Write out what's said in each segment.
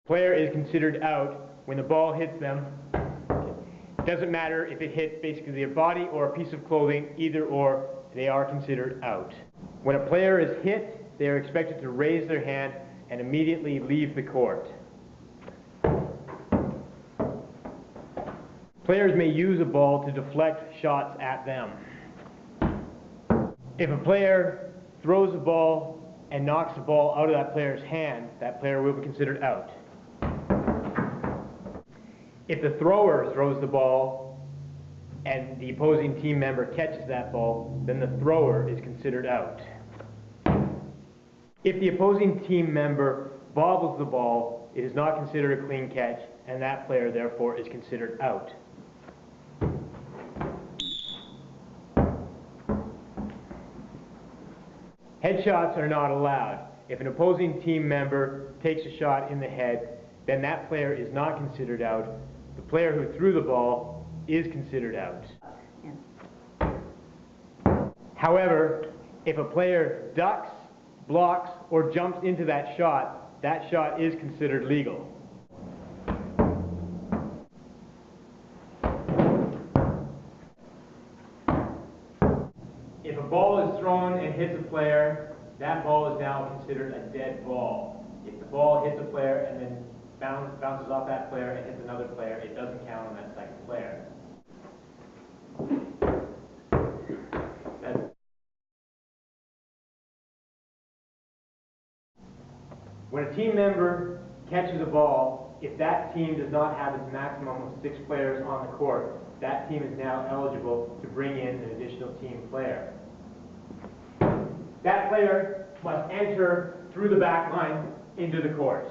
Player is considered out when the ball hits them. It doesn't matter if it hits basically their body or a piece of clothing, either or, they are considered out. When a player is hit, they are expected to raise their hand and immediately leave the court. Players may use a ball to deflect shots at them. If a player throws a ball and knocks the ball out of that player's hand, that player will be considered out. If the thrower throws the ball and the opposing team member catches that ball, then the thrower is considered out. If the opposing team member bobbles the ball, it is not considered a clean catch, and that player therefore is considered out. Headshots are not allowed. If an opposing team member takes a shot in the head, then that player is not considered out. The player who threw the ball is considered out. However, if a player ducks, blocks, or jumps into that shot is considered legal. If a ball is thrown and hits a player, that ball is now considered a dead ball. If the ball hits a player and then bounces off that player and hits another player, it doesn't count on that second player. When a team member catches a ball, if that team does not have its maximum of 6 players on the court, that team is now eligible to bring in an additional team player. That player must enter through the back line into the court.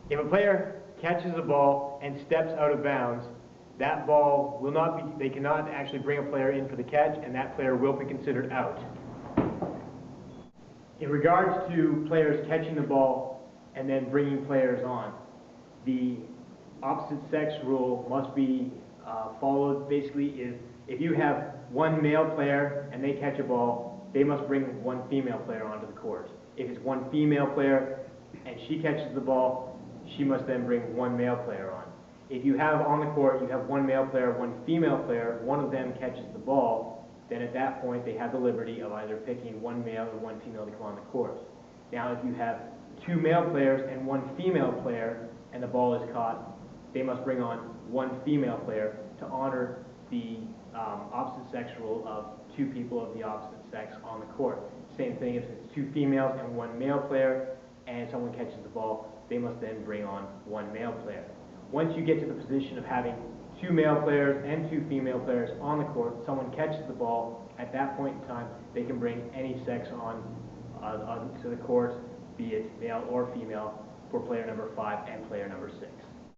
If a player catches a ball and steps out of bounds, that ball will not be, they cannot actually bring a player in for the catch, and that player will be considered out. In regards to players catching the ball and then bringing players on, the opposite sex rule must be followed. Basically, if you have one male player and they catch a ball, they must bring one female player onto the court. If it's one female player and she catches the ball, she must then bring one male player on. If you have on the court, you have one male player, one female player, one of them catches the ball, then at that point they have the liberty of either picking one male or one female to come on the court. Now if you have 2 male players and 1 female player and the ball is caught, they must bring on 1 female player to honor the opposite sex rule of 2 people of the opposite sex on the court. Same thing if it's 2 females and 1 male player and someone catches the ball, they must then bring on 1 male player. Once you get to the position of having 2 male players and 2 female players on the court, someone catches the ball, at that point in time they can bring any sex on to the court, be it male or female, for player number 5 and player number 6.